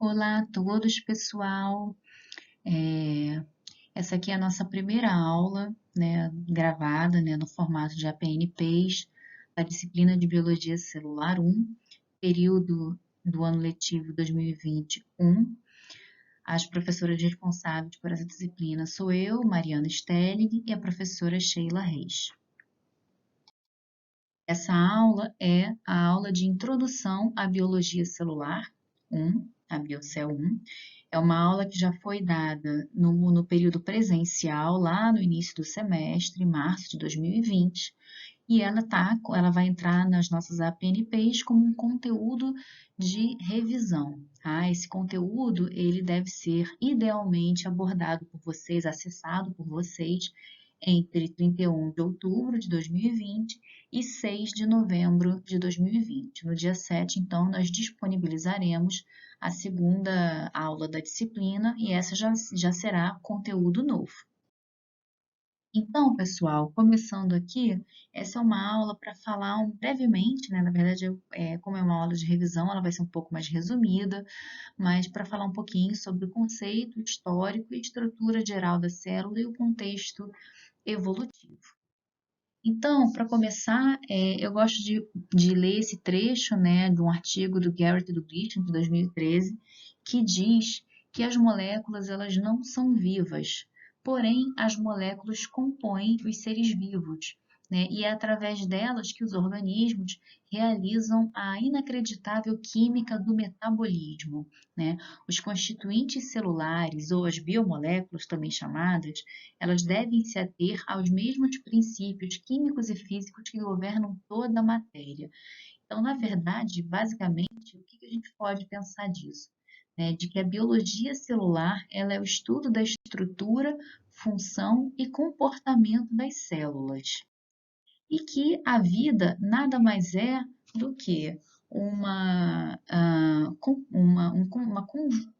Olá a todos, pessoal. É, Essa aqui é a nossa primeira aula, né, gravada, né, no formato de APNPs, da disciplina de Biologia Celular 1, período do ano letivo 2021. As professoras responsáveis por essa disciplina sou eu, Mariana Stelling, e a professora Sheila Reis. Essa aula é a aula de Introdução à Biologia Celular 1, a Biocel 1. É uma aula que já foi dada no período presencial, lá no início do semestre, em março de 2020, e ela vai entrar nas nossas APNPs como um conteúdo de revisão. Tá? Esse conteúdo ele deve ser idealmente abordado por vocês, acessado por vocês entre 31 de outubro de 2020 e 6 de novembro de 2020. No dia 7, então, nós disponibilizaremos a segunda aula da disciplina e essa já será conteúdo novo. Então, pessoal, começando aqui, essa é uma aula para falar brevemente, né? Na verdade, como é uma aula de revisão, ela vai ser um pouco mais resumida, mas para falar um pouquinho sobre o conceito histórico e estrutura geral da célula e o contexto evolutivo. Então, para começar, eu gosto de ler esse trecho, né, de um artigo do Garrett e do Grisham, de 2013, que diz que as moléculas elas não são vivas, porém as moléculas compõem os seres vivos, né, e é através delas que os organismos realizam a inacreditável química do metabolismo, né? Os constituintes celulares ou as biomoléculas, também chamadas, elas devem se ater aos mesmos princípios químicos e físicos que governam toda a matéria. Então, na verdade, basicamente, o que a gente pode pensar disso? De que a biologia celular ela é o estudo da estrutura, função e comportamento das células. E que a vida nada mais é do que uma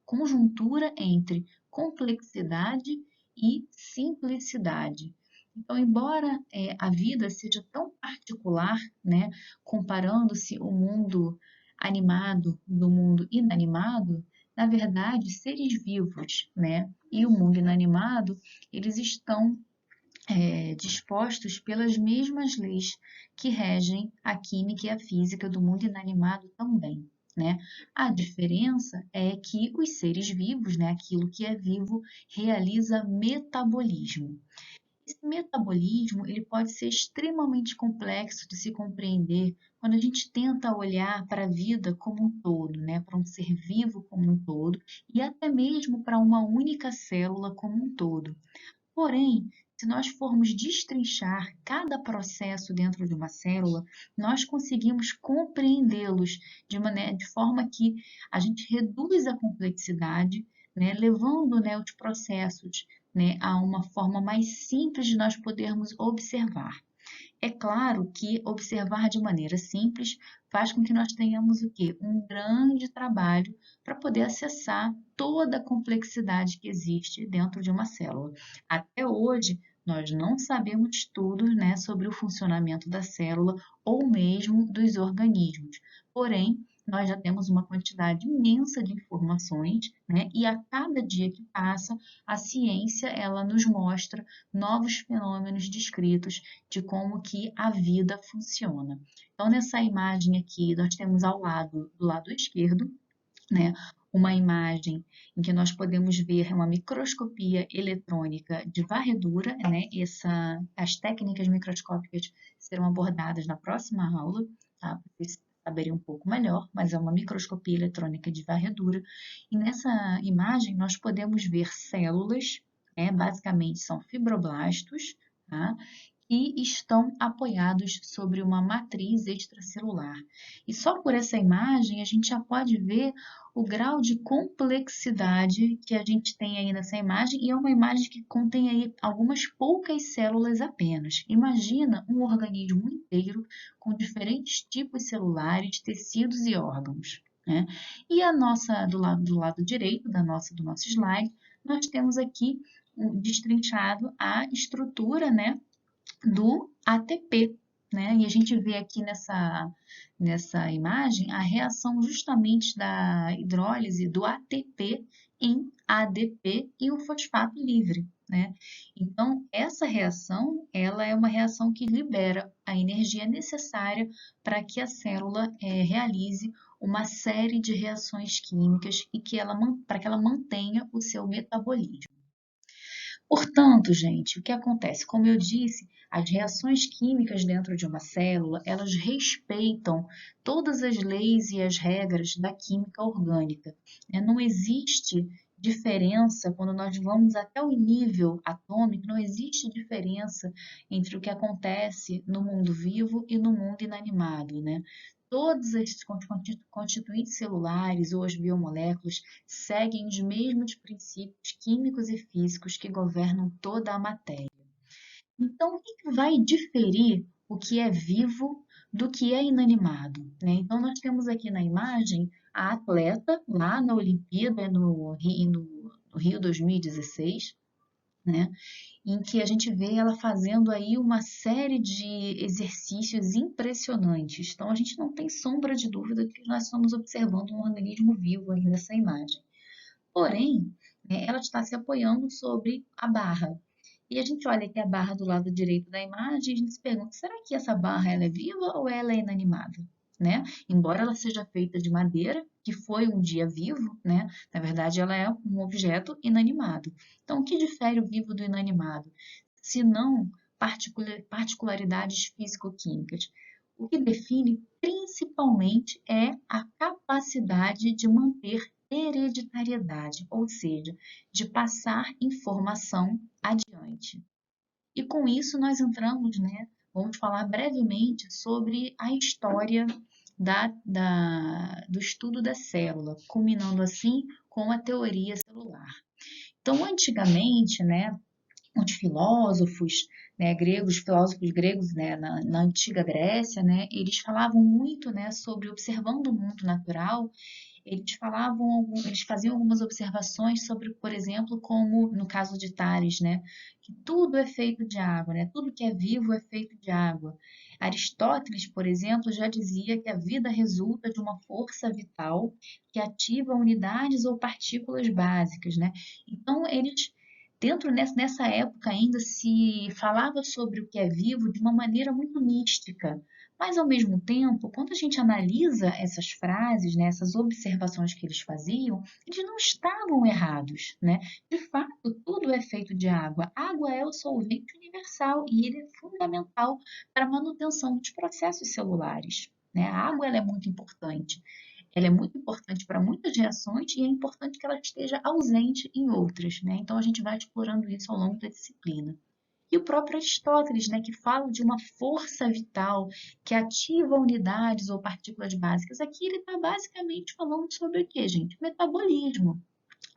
conjuntura entre complexidade e simplicidade. Então, embora a vida seja tão particular, né, comparando-se o mundo animado do mundo inanimado, na verdade, seres vivos, né, e o mundo inanimado, eles estão dispostos pelas mesmas leis que regem a química e a física do mundo inanimado também. Né? A diferença é que os seres vivos, né, aquilo que é vivo, realiza metabolismo. Esse metabolismo ele pode ser extremamente complexo de se compreender quando a gente tenta olhar para a vida como um todo, né, para um ser vivo como um todo e até mesmo para uma única célula como um todo. Porém, se nós formos destrinchar cada processo dentro de uma célula, nós conseguimos compreendê-los de forma que a gente reduz a complexidade, né, levando, né, os processos, né, a uma forma mais simples de nós podermos observar. É claro que observar de maneira simples faz com que nós tenhamos o quê? Um grande trabalho para poder acessar toda a complexidade que existe dentro de uma célula. Até hoje, nós não sabemos tudo, né, sobre o funcionamento da célula ou mesmo dos organismos. Porém, nós já temos uma quantidade imensa de informações, né, e a cada dia que passa, a ciência ela nos mostra novos fenômenos descritos de como que a vida funciona. Então, nessa imagem aqui, nós temos do lado esquerdo, né, uma imagem em que nós podemos ver uma microscopia eletrônica de varredura, né? As técnicas microscópicas serão abordadas na próxima aula, tá? Para vocês saberem um pouco melhor, mas é uma microscopia eletrônica de varredura. E nessa imagem nós podemos ver células, né? Basicamente são fibroblastos, tá? Que estão apoiados sobre uma matriz extracelular. E só por essa imagem a gente já pode ver o grau de complexidade que a gente tem aí nessa imagem, e é uma imagem que contém aí algumas poucas células apenas. Imagina um organismo inteiro com diferentes tipos celulares, tecidos e órgãos. Né? E do lado direito do nosso slide, nós temos aqui destrinchado a estrutura, né, do ATP. né? E a gente vê aqui nessa imagem a reação justamente da hidrólise do ATP em ADP e o fosfato livre, né? Então, essa reação, ela é uma reação que libera a energia necessária para que a célula realize uma série de reações químicas e para que ela mantenha o seu metabolismo. Portanto, gente, o que acontece? Como eu disse, as reações químicas dentro de uma célula, elas respeitam todas as leis e as regras da química orgânica, né? Não existe diferença quando nós vamos até o nível atômico, não existe diferença entre o que acontece no mundo vivo e no mundo inanimado, né? Todos esses constituintes celulares ou as biomoléculas seguem os mesmos princípios químicos e físicos que governam toda a matéria. Então, o que vai diferir o que é vivo do que é inanimado, né? Então, nós temos aqui na imagem a atleta lá na Olimpíada no Rio 2016, né? Em que a gente vê ela fazendo aí uma série de exercícios impressionantes. Então, a gente não tem sombra de dúvida de que nós estamos observando um organismo vivo aí nessa imagem. Porém, né, ela está se apoiando sobre a barra. E a gente olha aqui a barra do lado direito da imagem e a gente se pergunta, será que essa barra ela é viva ou ela é inanimada? Né? Embora ela seja feita de madeira, que foi um dia vivo, né? Na verdade, ela é um objeto inanimado. Então, o que difere o vivo do inanimado? Se não particularidades físico-químicas. O que define principalmente é a capacidade de manter hereditariedade, ou seja, de passar informação adiante. E com isso nós entramos, né? Vamos falar brevemente sobre a história do estudo da célula, culminando assim com a teoria celular. Então, antigamente, né, os filósofos, né, filósofos gregos, né, na antiga Grécia, né, eles falavam muito, né, sobre observando o mundo natural. Eles faziam algumas observações sobre, por exemplo, como no caso de Tales, né, que tudo é feito de água, né, tudo que é vivo é feito de água. Aristóteles, por exemplo, já dizia que a vida resulta de uma força vital que ativa unidades ou partículas básicas, né? Então, nessa época ainda se falava sobre o que é vivo de uma maneira muito mística. Mas, ao mesmo tempo, quando a gente analisa essas frases, né, essas observações que eles faziam, eles não estavam errados, né? De fato, tudo é feito de água. A água é o solvente universal e ele é fundamental para a manutenção dos processos celulares, né? A água ela é muito importante. Ela é muito importante para muitas reações e é importante que ela esteja ausente em outras, né? Então, a gente vai explorando isso ao longo da disciplina. E o próprio Aristóteles, né, que fala de uma força vital que ativa unidades ou partículas básicas. Aqui ele está basicamente falando sobre o quê, gente? Metabolismo.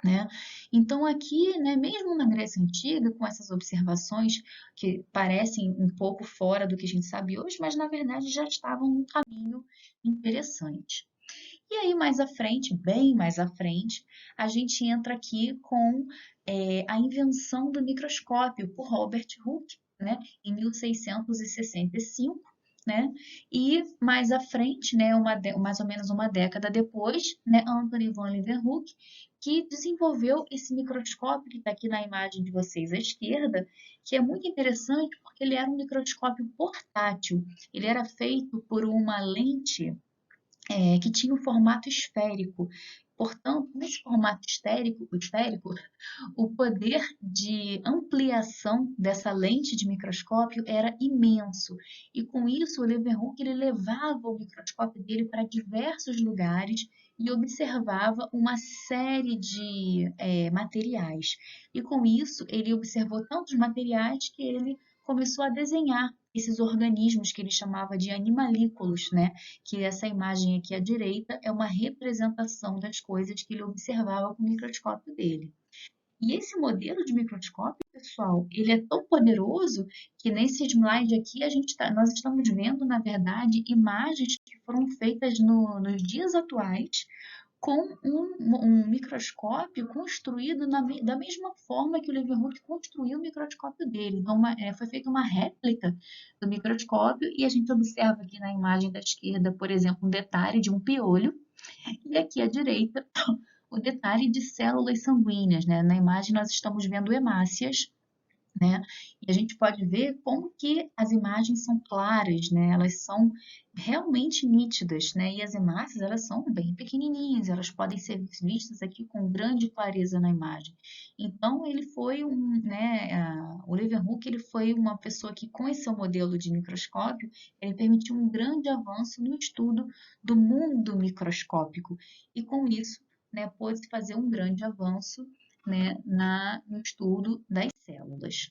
Né? Então, aqui, né, mesmo na Grécia Antiga, com essas observações que parecem um pouco fora do que a gente sabe hoje, mas na verdade já estavam num caminho interessante. E aí, mais à frente, bem mais à frente, a gente entra aqui com a invenção do microscópio por Robert Hooke, né, em 1665, né? E mais à frente, né, mais ou menos uma década depois, né, Anthony von Leeuwenhoek, que desenvolveu esse microscópio que está aqui na imagem de vocês à esquerda, que é muito interessante porque ele era um microscópio portátil. Ele era feito por uma lente que tinha um formato esférico. Portanto, nesse formato esférico, o poder de ampliação dessa lente de microscópio era imenso. E com isso, o Leeuwenhoek ele levava o microscópio dele para diversos lugares e observava uma série de materiais. E com isso, ele observou tantos materiais que ele começou a desenhar esses organismos que ele chamava de animalículos, né? Que essa imagem aqui à direita é uma representação das coisas que ele observava com o microscópio dele. E esse modelo de microscópio, pessoal, ele é tão poderoso que nesse slide aqui nós estamos vendo, na verdade, imagens que foram feitas nos dias atuais com um microscópio construído da mesma forma que o Leeuwenhoek construiu o microscópio dele. Então, foi feita uma réplica do microscópio e a gente observa aqui na imagem da esquerda, por exemplo, um detalhe de um piolho e aqui à direita o detalhe de células sanguíneas, né? Na imagem nós estamos vendo hemácias, né? E a gente pode ver como que as imagens são claras, né? Elas são realmente nítidas, né? E as hemácias, elas são bem pequenininhas, elas podem ser vistas aqui com grande clareza na imagem. Então, ele foi o Leeuwenhoek, ele foi uma pessoa que, com esse seu modelo de microscópio, ele permitiu um grande avanço no estudo do mundo microscópico. E com isso, né, pôde fazer um grande avanço, né, no estudo das células.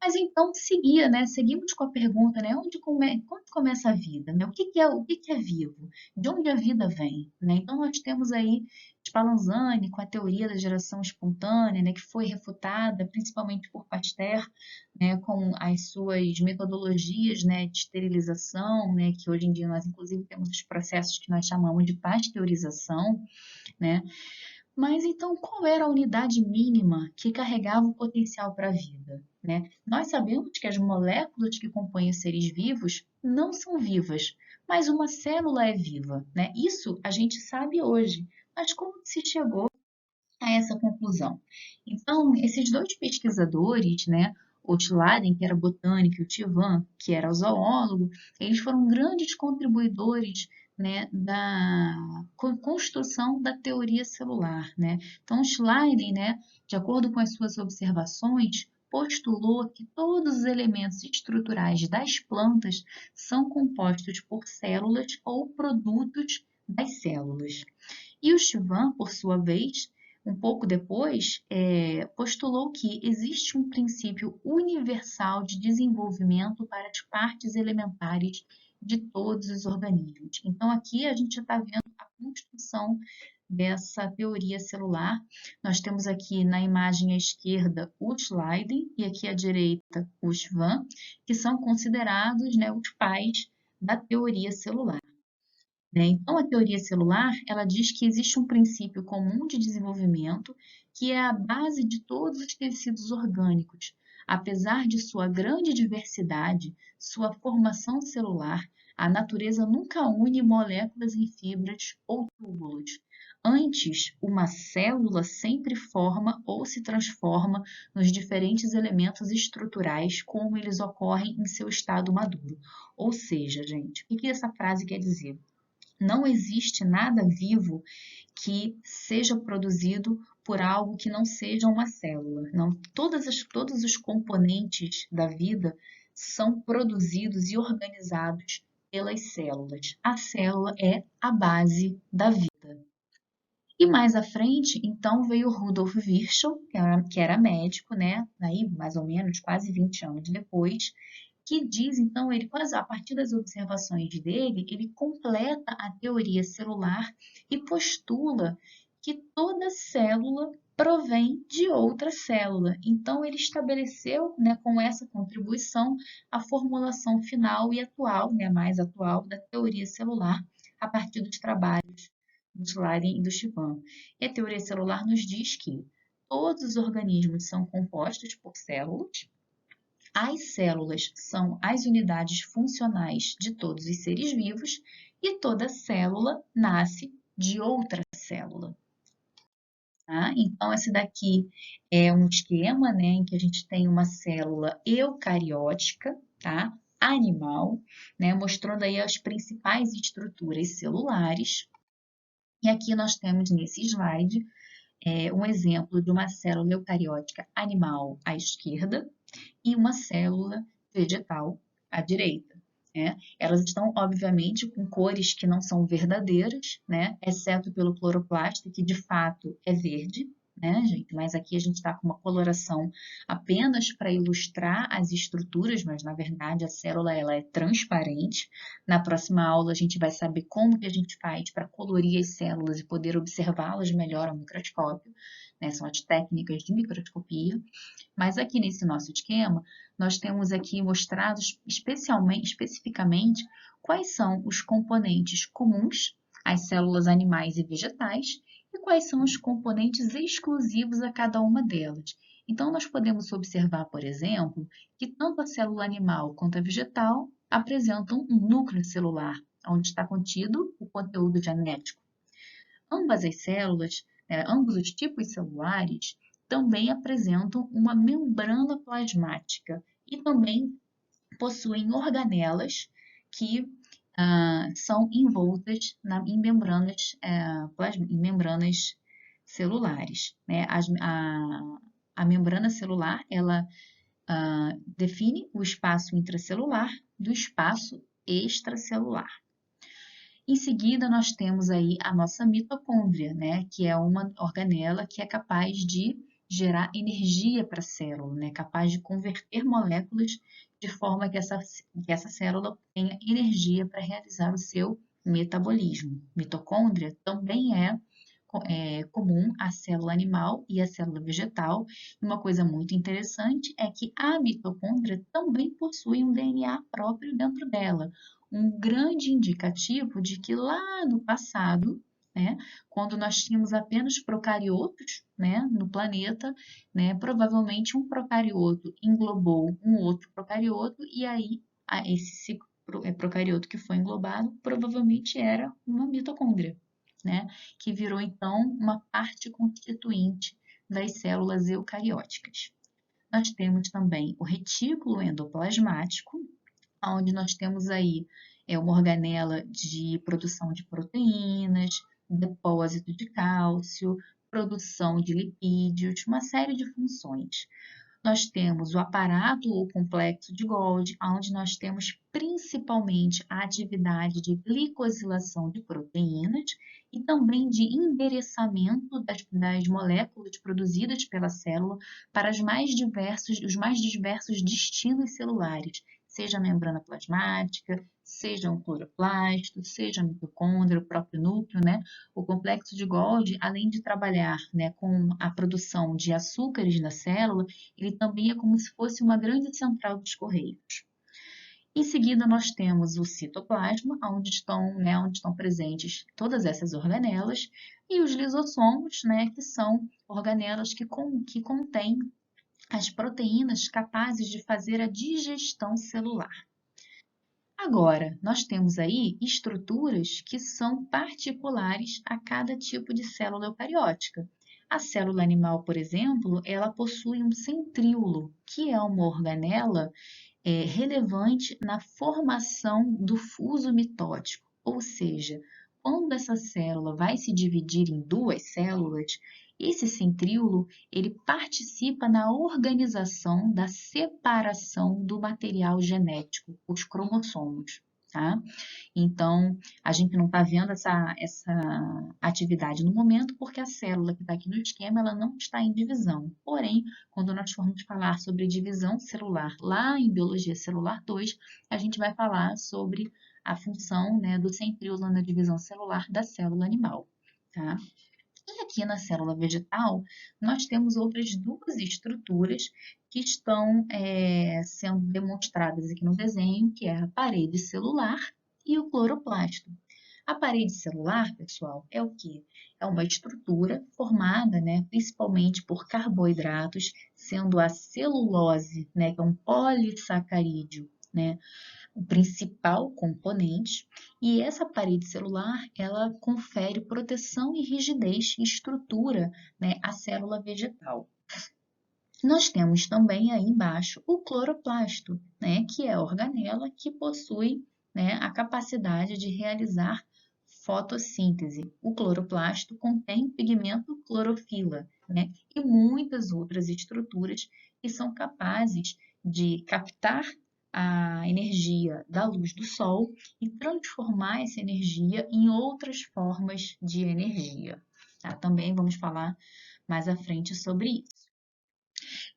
Mas então seguimos com a pergunta, né, quando começa a vida, né? O que é vivo? De onde a vida vem, né? Então nós temos aí Spallanzani com a teoria da geração espontânea, né, que foi refutada principalmente por Pasteur, né, com as suas metodologias, né, de esterilização, né, que hoje em dia nós inclusive temos os processos que nós chamamos de pasteurização, né? Mas então, qual era a unidade mínima que carregava o potencial para a vida, né? Nós sabemos que as moléculas que compõem os seres vivos não são vivas, mas uma célula é viva, né? Isso a gente sabe hoje. Mas como se chegou a essa conclusão? Então, esses dois pesquisadores, né, o Schleiden, que era botânico, e o Thivan, que era zoólogo, eles foram grandes contribuidores, né, da construção da teoria celular, né? Então, Schleiden, né, de acordo com as suas observações, postulou que todos os elementos estruturais das plantas são compostos por células ou produtos das células. E o Chivan, por sua vez, um pouco depois, postulou que existe um princípio universal de desenvolvimento para as partes elementares de todos os organismos. Então, aqui a gente está vendo a construção dessa teoria celular. Nós temos aqui na imagem à esquerda o Schleiden e aqui à direita o Schwann, que são considerados, né, os pais da teoria celular, né? Então, a teoria celular, ela diz que existe um princípio comum de desenvolvimento que é a base de todos os tecidos orgânicos. Apesar de sua grande diversidade, sua formação celular, a natureza nunca une moléculas em fibras ou túbulos. Antes, uma célula sempre forma ou se transforma nos diferentes elementos estruturais como eles ocorrem em seu estado maduro. Ou seja, gente, o que essa frase quer dizer? Não existe nada vivo que seja produzido por algo que não seja uma célula. Não, todos os componentes da vida são produzidos e organizados pelas células. A célula é a base da vida. E mais à frente, então, veio o Rudolf Virchow, que era médico, né? Aí, mais ou menos, quase 20 anos depois, que diz, então, ele quase a partir das observações dele, ele completa a teoria celular e postula que toda célula provém de outra célula. Então, ele estabeleceu, né, com essa contribuição, a formulação final e atual, né, mais atual, da teoria celular, a partir dos trabalhos do Schleiden e do Chivan. E a teoria celular nos diz que todos os organismos são compostos por células. As células são as unidades funcionais de todos os seres vivos e toda célula nasce de outra célula. Tá? Então, esse daqui é um esquema, né, em que a gente tem uma célula eucariótica, tá? Animal, né, mostrando aí as principais estruturas celulares. E aqui nós temos nesse slide um exemplo de uma célula eucariótica animal à esquerda e uma célula vegetal à direita, né? Elas estão, obviamente, com cores que não são verdadeiras, né? Exceto pelo cloroplasto, que de fato é verde, né, gente? Mas aqui a gente está com uma coloração apenas para ilustrar as estruturas, mas na verdade a célula ela é transparente. Na próxima aula a gente vai saber como que a gente faz para colorir as células e poder observá-las melhor ao microscópio, né? São as técnicas de microscopia. Mas aqui nesse nosso esquema, nós temos aqui mostrados especificamente quais são os componentes comuns as células animais e vegetais e quais são os componentes exclusivos a cada uma delas. Então, nós podemos observar, por exemplo, que tanto a célula animal quanto a vegetal apresentam um núcleo celular, onde está contido o conteúdo genético. Ambas as células, ambos os tipos celulares, também apresentam uma membrana plasmática e também possuem organelas que são envoltas em membranas celulares. Né? A membrana celular, ela define o espaço intracelular do espaço extracelular. Em seguida, nós temos aí a nossa mitocôndria, né? Que é uma organela que é capaz de gerar energia para a célula, né? Capaz de converter moléculas de forma que essa célula tenha energia para realizar o seu metabolismo. Mitocôndria também é comum à célula animal e à célula vegetal. Uma coisa muito interessante é que a mitocôndria também possui um DNA próprio dentro dela, um grande indicativo de que lá no passado, né, quando nós tínhamos apenas procariotos, né, no planeta, né, provavelmente um procarioto englobou um outro procarioto e aí esse procarioto que foi englobado provavelmente era uma mitocôndria, né, que virou então uma parte constituinte das células eucarióticas. Nós temos também o retículo endoplasmático, onde nós temos aí uma organela de produção de proteínas, depósito de cálcio, produção de lipídios, uma série de funções. Nós temos o aparato ou complexo de Golgi, onde nós temos principalmente a atividade de glicosilação de proteínas e também de endereçamento das moléculas produzidas pela célula para os mais diversos destinos celulares, seja a membrana plasmática, seja um cloroplasto, seja a mitocôndria, o próprio núcleo, né? O complexo de Golgi, além de trabalhar, né, com a produção de açúcares na célula, ele também é como se fosse uma grande central dos correios. Em seguida, nós temos o citoplasma, onde estão presentes todas essas organelas, e os lisossomos, né, que são organelas que contêm as proteínas capazes de fazer a digestão celular. Agora, nós temos aí estruturas que são particulares a cada tipo de célula eucariótica. A célula animal, por exemplo, ela possui um centríolo, que é uma organela relevante na formação do fuso mitótico, ou seja, quando essa célula vai se dividir em duas células, esse centríolo ele participa na organização da separação do material genético, os cromossomos. Tá? Então, a gente não está vendo essa atividade no momento porque a célula que está aqui no esquema ela não está em divisão. Porém, quando nós formos falar sobre divisão celular lá em Biologia Celular 2, a gente vai falar sobre a função, né, do centríolo na divisão celular da célula animal. Tá? E aqui na célula vegetal, nós temos outras duas estruturas que estão sendo demonstradas aqui no desenho, que é a parede celular e o cloroplasto. A parede celular, pessoal, é o quê? É uma estrutura formada, né, principalmente por carboidratos, sendo a celulose, né, que é um polissacarídeo, né, o principal componente, e essa parede celular, ela confere proteção e rigidez e estrutura, né, à célula vegetal. Nós temos também aí embaixo o cloroplasto, né, que é a organela que possui, né, a capacidade de realizar fotossíntese. O cloroplasto contém pigmento clorofila, né, e muitas outras estruturas que são capazes de captar a energia da luz do sol e transformar essa energia em outras formas de energia. Tá? Também vamos falar mais à frente sobre isso.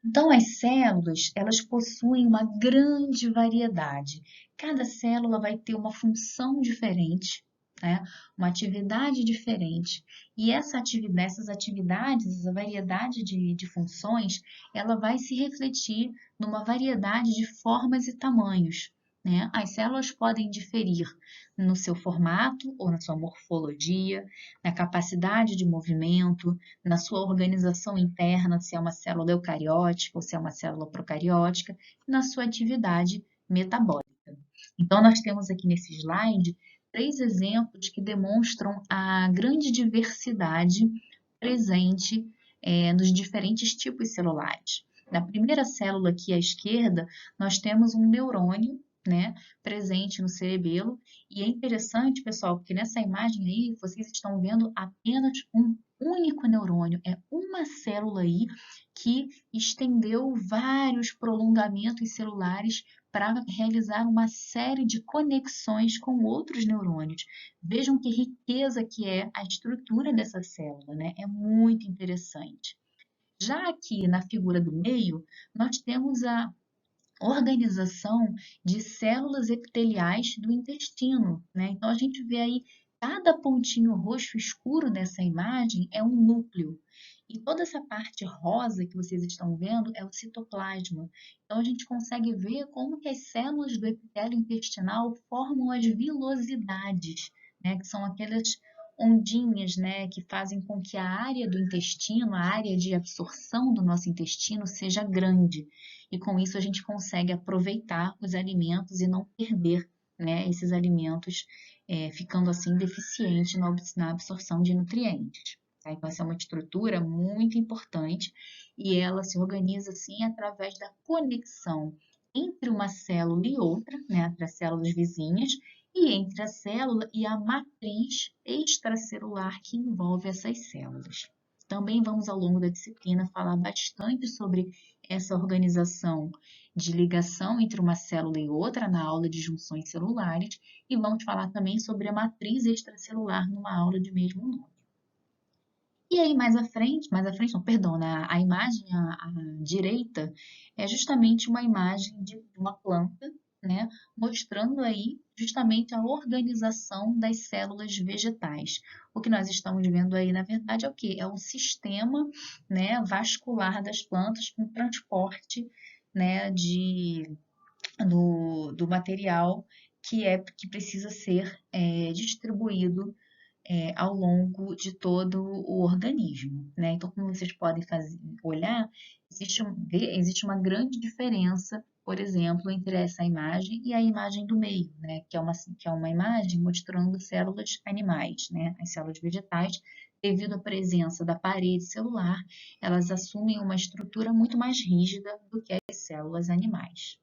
Então, as células, elas possuem uma grande variedade. Cada célula vai ter uma função diferente, né? Uma atividade diferente. E essas atividades, essa variedade de funções, ela vai se refletir numa variedade de formas e tamanhos. né? As células podem diferir no seu formato ou na sua morfologia, na capacidade de movimento, na sua organização interna, se é uma célula eucariótica ou se é uma célula procariótica, e na sua atividade metabólica. Então, nós temos aqui nesse slide 3 exemplos que demonstram a grande diversidade presente nos diferentes tipos celulares. Na primeira célula aqui à esquerda, nós temos um neurônio, né, presente no cerebelo, e é interessante, pessoal, porque nessa imagem aí vocês estão vendo apenas um único neurônio, é uma célula aí que estendeu vários prolongamentos celulares para realizar uma série de conexões com outros neurônios. Vejam que riqueza que é a estrutura dessa célula, né? É muito interessante. Já aqui na figura do meio, nós temos a organização de células epiteliais do intestino, né? Então a gente vê aí cada pontinho roxo escuro dessa imagem é um núcleo. E toda essa parte rosa que vocês estão vendo é o citoplasma. Então a gente consegue ver como que as células do epitélio intestinal formam as vilosidades, né? Que são aquelas ondinhas, né, que fazem com que a área do intestino, a área de absorção do nosso intestino seja grande. E com isso a gente consegue aproveitar os alimentos e não perder, né, esses alimentos, ficando assim deficiente na absorção de nutrientes. Tá? Então, essa é uma estrutura muito importante e ela se organiza assim através da conexão entre uma célula e outra, né, entre as células vizinhas, e entre a célula e a matriz extracelular que envolve essas células. Também vamos, ao longo da disciplina, falar bastante sobre essa organização de ligação entre uma célula e outra na aula de junções celulares e vamos falar também sobre a matriz extracelular numa aula de mesmo nome. E aí, mais à frente, não, perdão, a imagem à direita é justamente uma imagem de uma planta, né, mostrando aí justamente a organização das células vegetais. O que nós estamos vendo aí, na verdade, é o quê? É o sistema, né, vascular das plantas com transporte, né, do material que precisa ser distribuído ao longo de todo o organismo, né? Então, como vocês podem olhar, existe uma grande diferença, por exemplo, entre essa imagem e a imagem do meio, né? Que é uma imagem mostrando células animais, né? As células vegetais, devido à presença da parede celular, elas assumem uma estrutura muito mais rígida do que as células animais.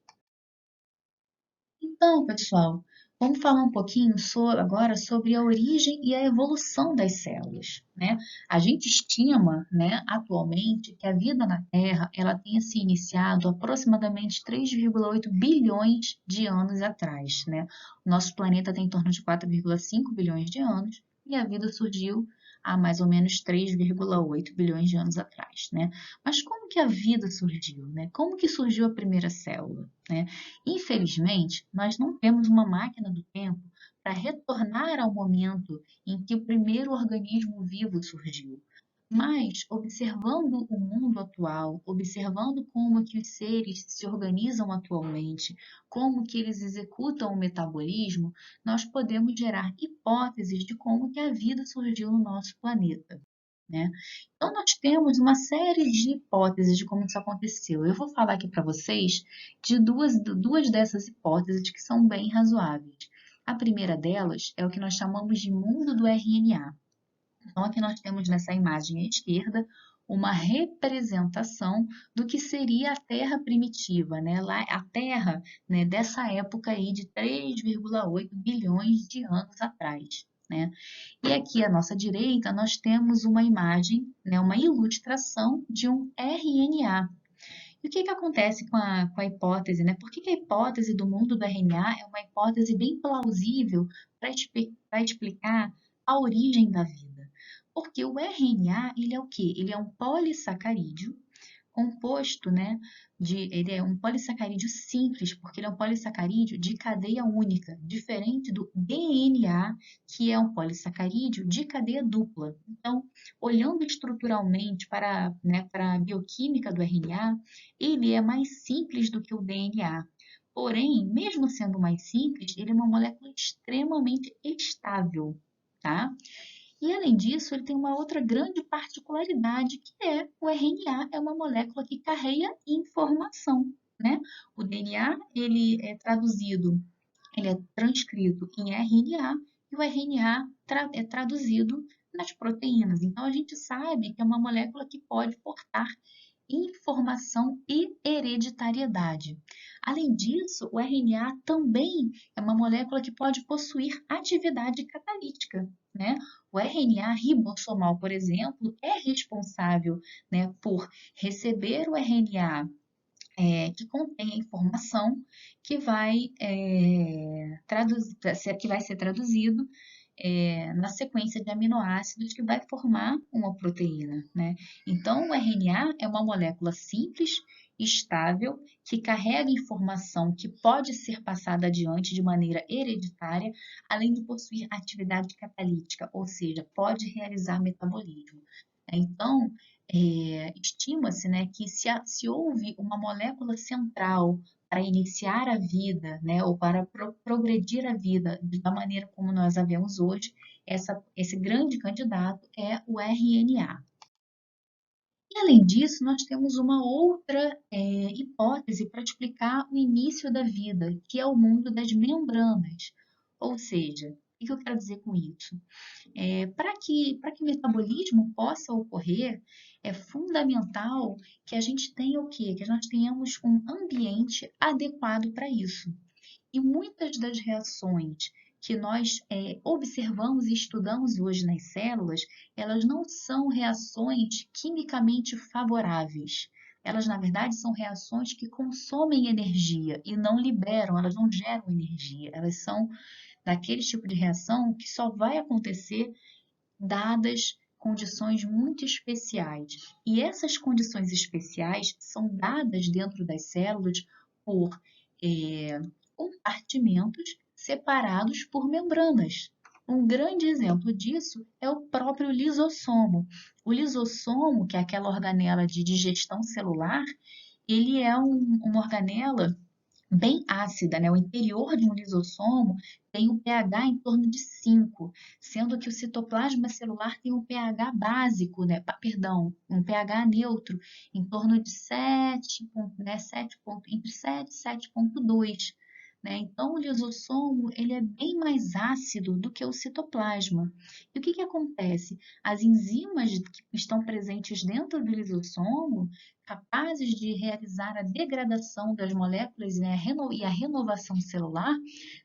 Então, pessoal, vamos falar um pouquinho agora sobre a origem e a evolução das células, né? A gente estima, né, atualmente, que a vida na Terra ela tenha se iniciado aproximadamente 3,8 bilhões de anos atrás, né? O nosso planeta tem em torno de 4,5 bilhões de anos e a vida surgiu há mais ou menos 3,8 bilhões de anos atrás, né? Mas como que a vida surgiu, né? Como que surgiu a primeira célula, né? Infelizmente, nós não temos uma máquina do tempo para retornar ao momento em que o primeiro organismo vivo surgiu. Mas, observando o mundo atual, observando como que os seres se organizam atualmente, como que eles executam o metabolismo, nós podemos gerar hipóteses de como que a vida surgiu no nosso planeta, né? Então, nós temos uma série de hipóteses de como isso aconteceu. Eu vou falar aqui para vocês de duas dessas hipóteses que são bem razoáveis. A primeira delas é o que nós chamamos de mundo do RNA. Então, aqui nós temos nessa imagem à esquerda uma representação do que seria a Terra primitiva, né? Lá, a Terra, né, dessa época aí de 3,8 bilhões de anos atrás, né? E aqui à nossa direita nós temos uma imagem, né, uma ilustração de um RNA. E o que acontece com a hipótese, né? Por que a hipótese do mundo do RNA é uma hipótese bem plausível para explicar a origem da vida? Porque o RNA, ele é o quê? Ele é um polissacarídeo composto, né, ele é um polissacarídeo simples, porque ele é um polissacarídeo de cadeia única, diferente do DNA, que é um polissacarídeo de cadeia dupla. Então, olhando estruturalmente para a bioquímica do RNA, ele é mais simples do que o DNA. Porém, mesmo sendo mais simples, ele é uma molécula extremamente estável, tá? E além disso, ele tem uma outra grande particularidade, que é o RNA é uma molécula que carrega informação, né? O DNA, ele é traduzido, ele é transcrito em RNA e o RNA é traduzido nas proteínas. Então, a gente sabe que é uma molécula que pode portar informação e hereditariedade. Além disso, o RNA também é uma molécula que pode possuir atividade catalítica, né? O RNA ribossomal, por exemplo, é responsável, né, por receber o RNA que contém a informação que que vai ser traduzido na sequência de aminoácidos que vai formar uma proteína, né? Então, o RNA é uma molécula simples, estável, que carrega informação que pode ser passada adiante de maneira hereditária, além de possuir atividade catalítica, ou seja, pode realizar metabolismo. Então, estima-se, né, que se houve uma molécula central para iniciar a vida, né, ou para progredir a vida da maneira como nós a vemos hoje, esse grande candidato é o RNA. E além disso, nós temos uma outra hipótese para explicar o início da vida, que é o mundo das membranas. Ou seja, o que eu quero dizer com isso? Para que o metabolismo possa ocorrer, é fundamental que a gente tenha o quê? Que nós tenhamos um ambiente adequado para isso. E muitas das reações que nós observamos e estudamos hoje nas células, elas não são reações quimicamente favoráveis. Elas, na verdade, são reações que consomem energia e não liberam, elas não geram energia. Elas são daquele tipo de reação que só vai acontecer dadas condições muito especiais. E essas condições especiais são dadas dentro das células por compartimentos separados por membranas. Um grande exemplo disso é o próprio lisossomo. O lisossomo, que é aquela organela de digestão celular, ele é uma organela bem ácida, né? O interior de um lisossomo tem um pH em torno de 5, sendo que o citoplasma celular tem um pH básico, né? Perdão, um pH neutro em torno de 7, né? 7, entre 7 e 7,2. Né? Então, o lisossomo ele é bem mais ácido do que o citoplasma. E o que, que acontece? As enzimas que estão presentes dentro do lisossomo capazes de realizar a degradação das moléculas, né, e a renovação celular,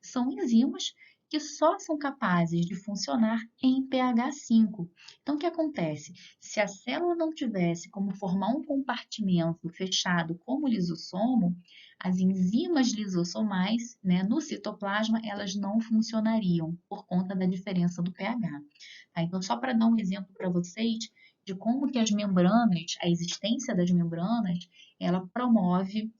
são enzimas que só são capazes de funcionar em pH 5. Então, o que acontece? Se a célula não tivesse como formar um compartimento fechado como o lisossomo, as enzimas lisossomais, né, no citoplasma, elas não funcionariam por conta da diferença do pH. Tá? Então, só para dar um exemplo para vocês, de como que as membranas, a existência das membranas, ela promove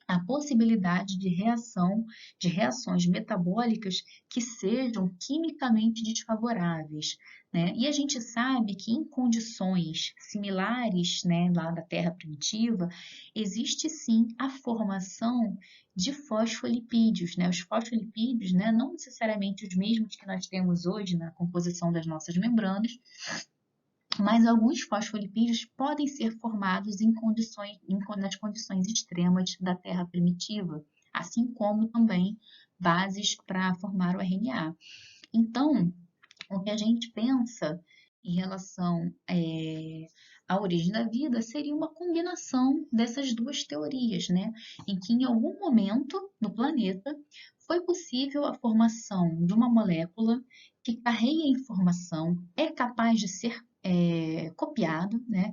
a possibilidade de reações metabólicas que sejam quimicamente desfavoráveis, né? E a gente sabe que em condições similares, né, lá da Terra primitiva, existe sim a formação de fosfolipídios, né? Os fosfolipídios, né, não necessariamente os mesmos que nós temos hoje na composição das nossas membranas, mas alguns fosfolipídios podem ser formados nas condições extremas da Terra primitiva, assim como também bases para formar o RNA. Então, o que a gente pensa em relação à origem da vida seria uma combinação dessas duas teorias, né? Em que em algum momento no planeta foi possível a formação de uma molécula que carrega informação, é capaz de ser copiado, né?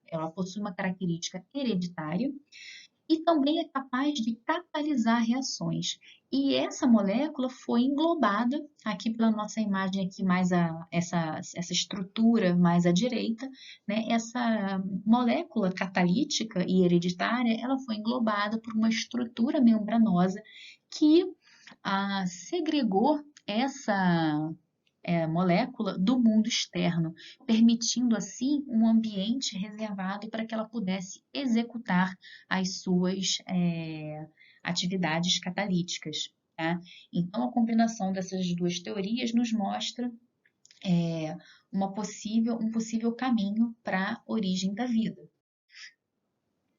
Ela possui uma característica hereditária e também é capaz de catalisar reações. E essa molécula foi englobada aqui pela nossa imagem aqui mais essa estrutura mais à direita, né? Essa molécula catalítica e hereditária, ela foi englobada por uma estrutura membranosa que segregou essa molécula do mundo externo, permitindo assim um ambiente reservado para que ela pudesse executar as suas atividades catalíticas, tá? Então, a combinação dessas duas teorias nos mostra um possível caminho para a origem da vida.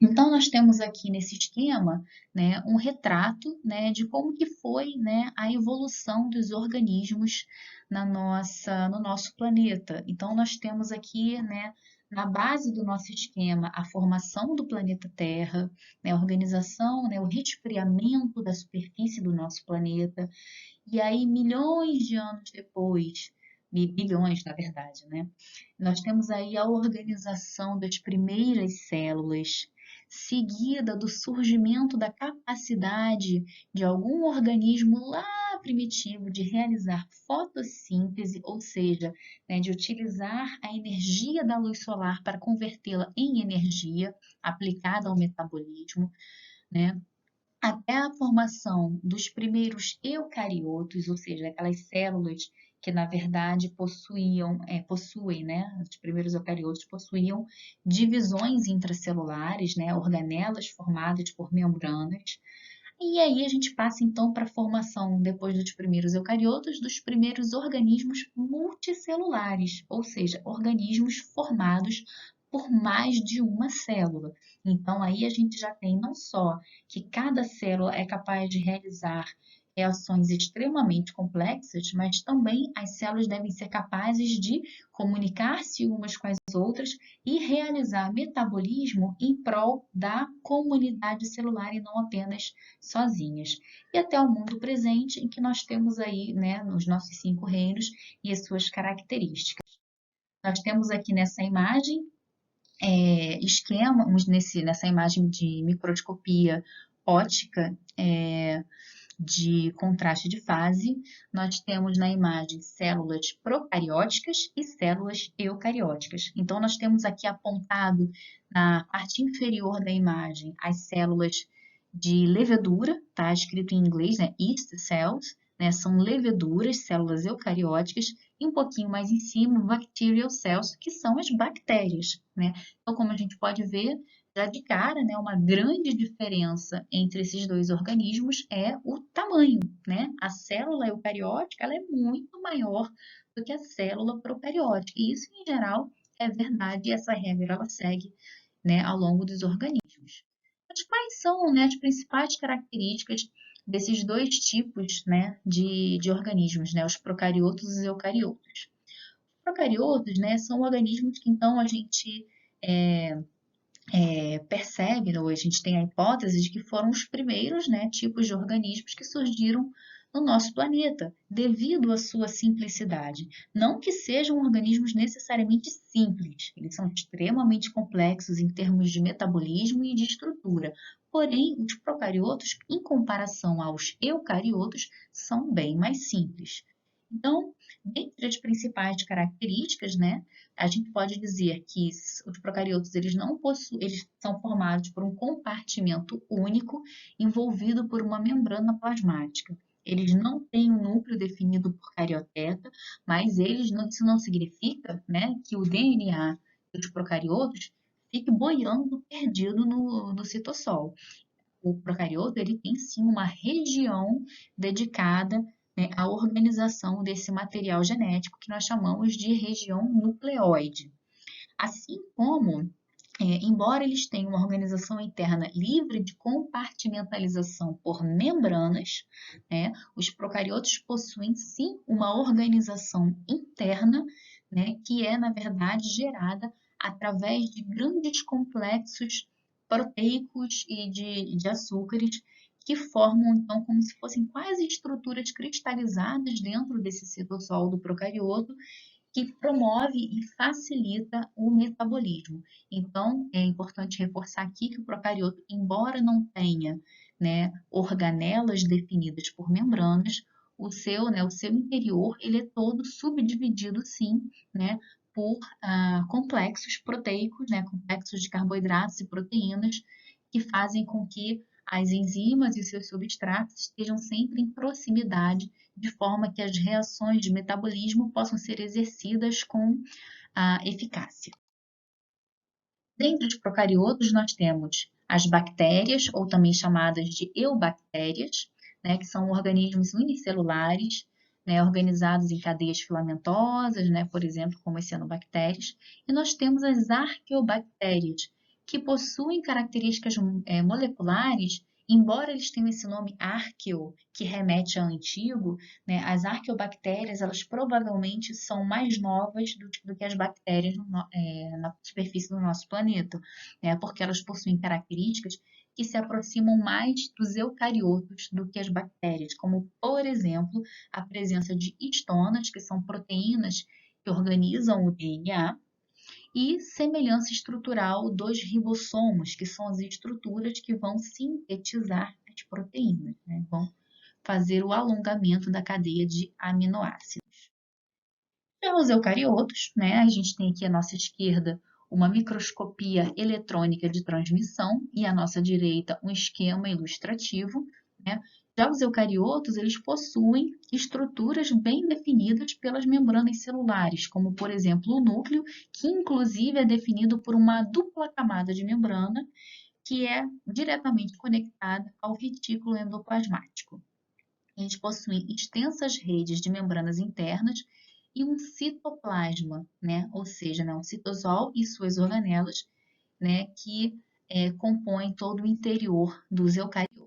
Então, nós temos aqui nesse esquema, né, um retrato, né, de como que foi, né, a evolução dos organismos no nosso planeta. Então, nós temos aqui, né, na base do nosso esquema, a formação do planeta Terra, né, a organização, né, o resfriamento da superfície do nosso planeta, e aí milhões de anos depois, bilhões, na verdade, né, nós temos aí a organização das primeiras células, seguida do surgimento da capacidade de algum organismo lá primitivo de realizar fotossíntese, ou seja, né, de utilizar a energia da luz solar para convertê-la em energia aplicada ao metabolismo, né? Até a formação dos primeiros eucariotos, ou seja, aquelas células que na verdade possuem, né? Os primeiros eucariotos possuíam divisões intracelulares, né? Organelas formadas por membranas. E aí a gente passa então para a formação, depois dos primeiros eucariotos, dos primeiros organismos multicelulares, ou seja, organismos formados por mais de uma célula. Então aí a gente já tem não só que cada célula é capaz de realizar reações extremamente complexas, mas também as células devem ser capazes de comunicar-se umas com as outras e realizar metabolismo em prol da comunidade celular e não apenas sozinhas. E até o mundo presente, em que nós temos aí, né, nos nossos 5 reinos e as suas características. Nós temos aqui nessa imagem nessa imagem de microscopia óptica, de contraste de fase, nós temos na imagem células procarióticas e células eucarióticas. Então, nós temos aqui apontado na parte inferior da imagem as células de levedura, tá escrito em inglês, né, yeast cells, né, são leveduras, células eucarióticas, e um pouquinho mais em cima, bacterial cells, que são as bactérias, né. Então, como a gente pode ver, já de cara, né, uma grande diferença entre esses dois organismos é o tamanho, né? A célula eucariótica, ela é muito maior do que a célula procariótica. E isso, em geral, é verdade e essa regra ela segue, né, ao longo dos organismos. Mas quais são, né, as principais características desses dois tipos, né, de organismos, né, os procariotos e os eucariotos? Os procariotos, né, são organismos que então a gente percebe, ou a gente tem a hipótese de que foram os primeiros, né, tipos de organismos que surgiram no nosso planeta, devido à sua simplicidade. Não que sejam organismos necessariamente simples, eles são extremamente complexos em termos de metabolismo e de estrutura. Porém, os procariotos, em comparação aos eucariotos, são bem mais simples. Então, dentre as principais características, né, a gente pode dizer que os procariotos eles são formados por um compartimento único envolvido por uma membrana plasmática. Eles não têm um núcleo definido por carioteta, mas isso não significa, né, que o DNA dos procariotos fique boiando perdido no citossol. O procarioto ele tem sim uma região dedicada, né, à organização desse material genético que nós chamamos de região nucleoide. Assim como, embora eles tenham uma organização interna livre de compartimentalização por membranas, né, os procariotos possuem sim uma organização interna, né, que é, na verdade, gerada através de grandes complexos proteicos e de açúcares que formam, então, como se fossem quase estruturas cristalizadas dentro desse citossol do procarioto, que promove e facilita o metabolismo. Então, é importante reforçar aqui que o procarioto, embora não tenha, né, organelas definidas por membranas, o seu interior, ele é todo subdividido, sim, né, por complexos proteicos, né, complexos de carboidratos e proteínas, que fazem com que as enzimas e seus substratos estejam sempre em proximidade, de forma que as reações de metabolismo possam ser exercidas com eficácia. Dentre os procariotos, nós temos as bactérias, ou também chamadas de eubactérias, né, que são organismos unicelulares, né, organizados em cadeias filamentosas, né, por exemplo, como as cianobactérias. E nós temos as arqueobactérias, que possuem características moleculares, embora eles tenham esse nome arqueo, que remete a antigo, né, as arqueobactérias, elas provavelmente são mais novas do que as bactérias na superfície do nosso planeta, né, porque elas possuem características que se aproximam mais dos eucariotos do que as bactérias, como, por exemplo, a presença de histonas, que são proteínas que organizam o DNA, e semelhança estrutural dos ribossomos, que são as estruturas que vão sintetizar as proteínas, né? Vão fazer o alongamento da cadeia de aminoácidos. Já os eucariotos, né? A gente tem aqui à nossa esquerda uma microscopia eletrônica de transmissão e à nossa direita um esquema ilustrativo, né? Já os eucariotos, eles possuem estruturas bem definidas pelas membranas celulares, como, por exemplo, o núcleo, que inclusive é definido por uma dupla camada de membrana, que é diretamente conectada ao retículo endoplasmático. Eles possuem extensas redes de membranas internas e um citoplasma, né? Ou seja, né, um citosol e suas organelas, né, que compõem todo o interior dos eucariotos.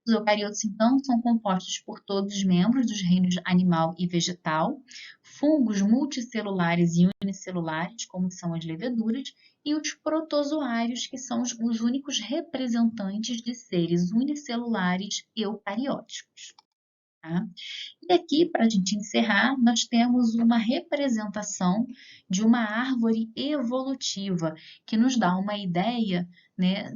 Os eucariotos, então, são compostos por todos os membros dos reinos animal e vegetal, fungos multicelulares e unicelulares, como são as leveduras, e os protozoários, que são os únicos representantes de seres unicelulares eucarióticos. Tá? E aqui, para a gente encerrar, nós temos uma representação de uma árvore evolutiva, que nos dá uma ideia, né,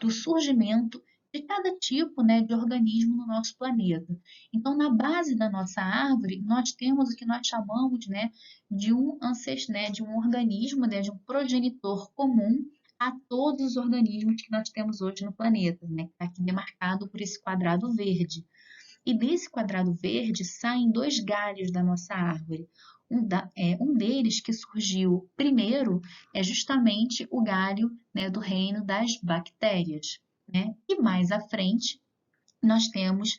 do surgimento de cada tipo, né, de organismo no nosso planeta. Então, na base da nossa árvore, nós temos o que nós chamamos, né, de um né, de um organismo, né, de um progenitor comum a todos os organismos que nós temos hoje no planeta, né, que está aqui demarcado por esse quadrado verde. E desse quadrado verde saem dois galhos da nossa árvore. Um deles que surgiu primeiro é justamente o galho, né, do reino das bactérias, né? E mais à frente nós temos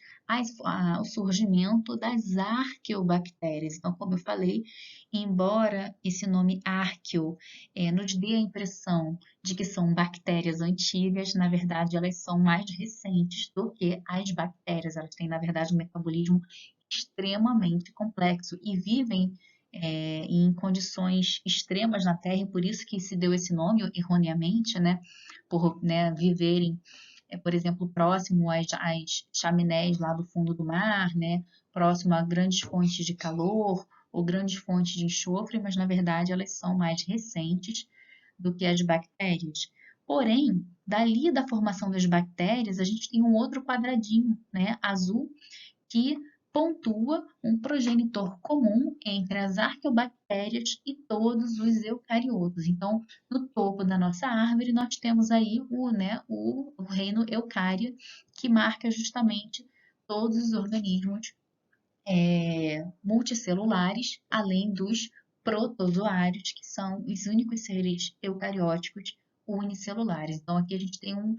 o surgimento das arqueobactérias. Então, como eu falei, embora esse nome arqueo nos dê a impressão de que são bactérias antigas, na verdade, elas são mais recentes do que as bactérias. Elas têm, na verdade, um metabolismo extremamente complexo e vivem em condições extremas na Terra, e por isso que se deu esse nome erroneamente, né? Por, né, viverem por exemplo, próximo às chaminés lá do fundo do mar, né? Próximo a grandes fontes de calor ou grandes fontes de enxofre, mas na verdade elas são mais recentes do que as bactérias. Porém, dali da formação das bactérias, a gente tem um outro quadradinho, né, azul, que pontua um progenitor comum entre as arqueobactérias e todos os eucariotos. Então, no topo da nossa árvore, nós temos aí o reino eucária, que marca justamente todos os organismos multicelulares, além dos protozoários, que são os únicos seres eucarióticos unicelulares. Então, aqui a gente tem um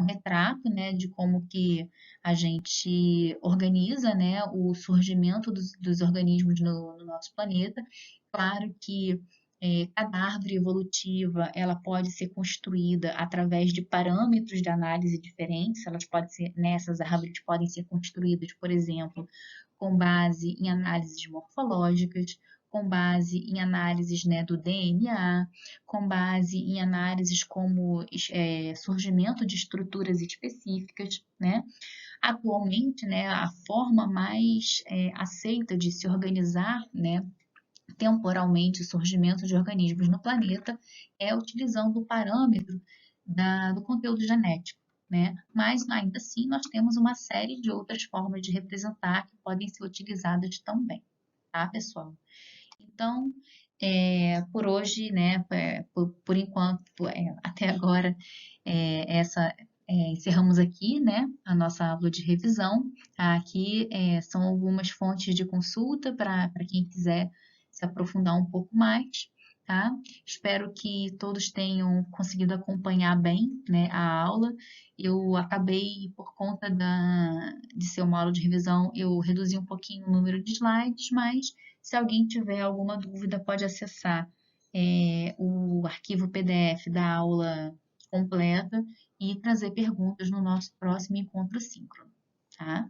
retrato, né, de como que a gente organiza, né, o surgimento dos organismos no nosso planeta. Claro que cada árvore evolutiva ela pode ser construída através de parâmetros de análise diferentes. Elas podem ser, essas árvores podem ser construídas, por exemplo, com base em análises morfológicas, com base em análises, né, do DNA, com base em análises como surgimento de estruturas específicas, né? Atualmente, né, a forma mais aceita de se organizar, né, temporalmente o surgimento de organismos no planeta é utilizando o parâmetro do conteúdo genético, né? Mas ainda assim nós temos uma série de outras formas de representar que podem ser utilizadas também, tá, pessoal? Então, por hoje, né, por enquanto, até agora, encerramos aqui, né, a nossa aula de revisão. Aqui são algumas fontes de consulta para quem quiser se aprofundar um pouco mais. tá? Espero que todos tenham conseguido acompanhar bem, né, a aula. Eu acabei, por conta de ser uma aula de revisão, eu reduzi um pouquinho o número de slides, mas se alguém tiver alguma dúvida, pode acessar o arquivo PDF da aula completa e trazer perguntas no nosso próximo encontro síncrono, tá?